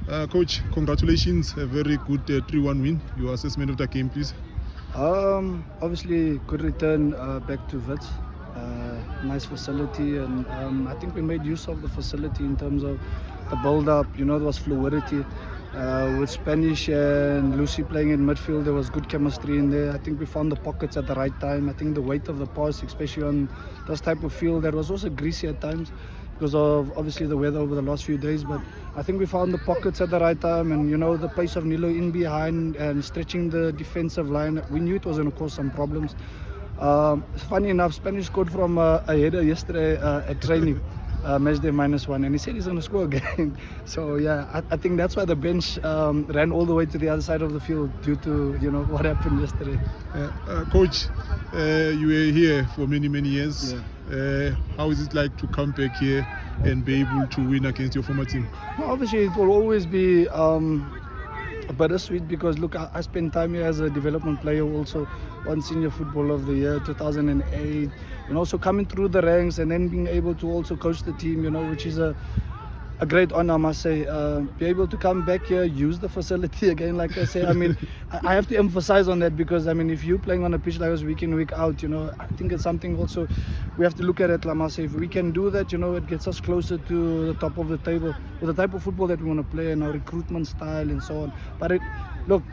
Coach, congratulations, a very good 3-1 win. Your assessment of the game, please. Obviously, good return back to Wits. Nice facility, and I think we made use of the facility in terms of the build-up. You know, there was fluidity with Spanish and Lucy playing in midfield. There was good chemistry in there. I think we found the pockets at the right time. I think the weight of the pass, especially on this type of field, that was also greasy at times because of obviously the weather over the last few days. But I think we found the pockets at the right time, and you know, the pace of Nilo in behind and stretching the defensive line. We knew it was going to cause some problems. Funny enough, Spanish scored from a header yesterday at training, match day -1, and he said he's going to score again. So yeah, I think that's why the bench ran all the way to the other side of the field due to, you know, what happened yesterday. Coach, you were here for many years. Yeah. How is it like to come back here and be able to win against your former team? Well, obviously, it will always be bittersweet because look, I spent time here as a development player, also won Senior Football of the Year 2008, and also coming through the ranks and then being able to also coach the team, you know, which is a great honor, I must say. Be able to come back here, use the facility again, like I say. I mean, I have to emphasize on that because, I mean, if you're playing on a pitch like this week in, week out, you know, I think it's something also we have to look at it, I must say. If we can do that, you know, it gets us closer to the top of the table with the type of football that we want to play and our recruitment style and so on. But look,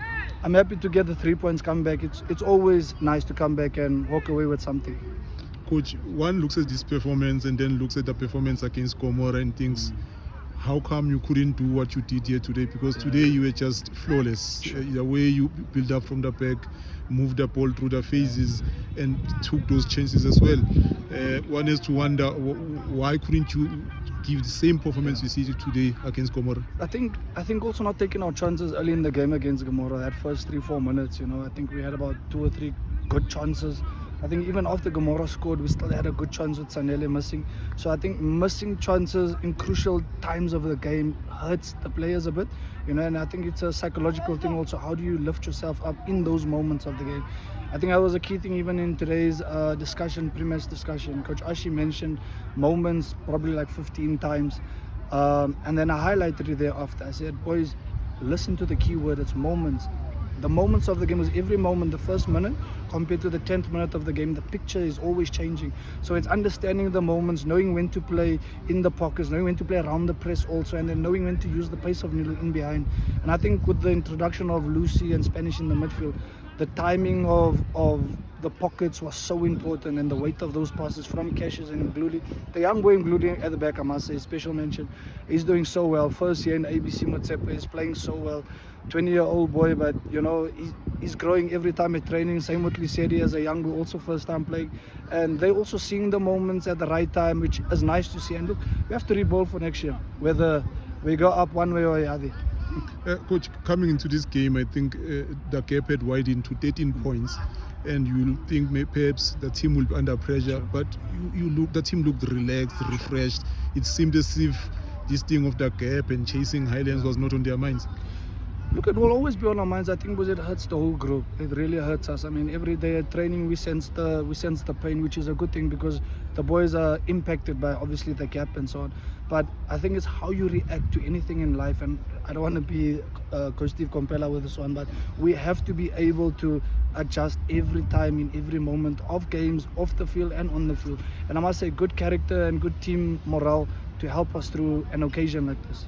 I'm happy to get the 3 points, come back. It's always nice to come back and walk away with something. Coach, one looks at this performance and then looks at the performance against Gomora and thinks, how come you couldn't do what you did here today? Because today you were just flawless. The way you build up from the back, moved the ball through the phases, and took those chances as well. One has to wonder, why couldn't you give the same performance you see today against Gomora? I think also not taking our chances early in the game against Gomora. That first 3-4 minutes, you know, I think we had about 2 or 3 good chances. I think even after Gomora scored, we still had a good chance with Sanele missing. So I think missing chances in crucial times of the game hurts the players a bit, you know, and I think it's a psychological thing also. How do you lift yourself up in those moments of the game? I think that was a key thing even in today's discussion, pre-match discussion. Coach Ashi mentioned moments probably like 15 times. And then I highlighted it thereafter. I said, boys, listen to the key word, it's moments. The moments of the game was every moment, the first minute compared to the 10th minute of the game. The picture is always changing. So it's understanding the moments, knowing when to play in the pockets, knowing when to play around the press also, and then knowing when to use the pace of Nilo in behind. And I think with the introduction of Lucy and Spanish in the midfield, the timing of the pockets was so important, and the weight of those passes from Cassius and Gludi. The young boy Gludi at the back, I must say, special mention. He's doing so well. First year in ABC Motsepe, is playing so well. 20-year-old boy, but you know, he's growing every time at training. Same with Lisedi as a young boy, also first time playing. And they're also seeing the moments at the right time, which is nice to see. And look, we have to rebuild for next year, whether we go up one way or the other. Coach, coming into this game, I think the gap had widened to 13 points, and you think perhaps the team will be under pressure. Sure. But the team looked relaxed, refreshed. It seemed as if this thing of the gap and chasing Highlands was not on their minds. Look, it will always be on our minds. I think because it hurts the whole group. It really hurts us. I mean, every day at training we sense the pain, which is a good thing because the boys are impacted by obviously the gap and so on. But I think it's how you react to anything in life. And I don't want to be Coach Steve Compella with this one, but we have to be able to adjust every time in every moment of games, off the field and on the field. And I must say, good character and good team morale to help us through an occasion like this.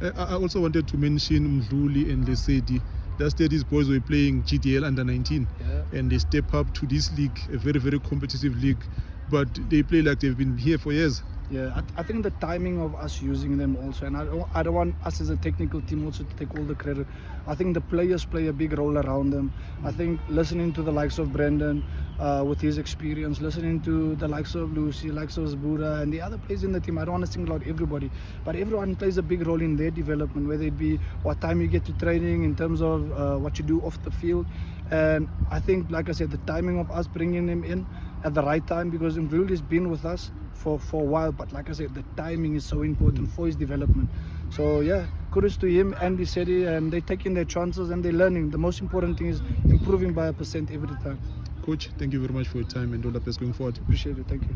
I also wanted to mention Mdluli and Lesedi. Last year these boys were playing GDL under 19, and they step up to this league, a very competitive league, but they play like they've been here for years. Yeah, I think the timing of us using them also, and I don't want us as a technical team also to take all the credit. I think the players play a big role around them. I think listening to the likes of Brendan with his experience, listening to the likes of Lucy, likes of Zbuda and the other players in the team. I don't want to single out everybody, but everyone plays a big role in their development, whether it be what time you get to training, in terms of what you do off the field. And I think, like I said, the timing of us bringing him in at the right time, because Mdluli has been with us for a while, but like I said, the timing is so important for his development. So yeah, kudos to him and Lisedi, and they're taking their chances and they're learning. The most important thing is improving by 1% every time. Coach, thank you very much for your time and all the best going forward. Appreciate it. Thank you.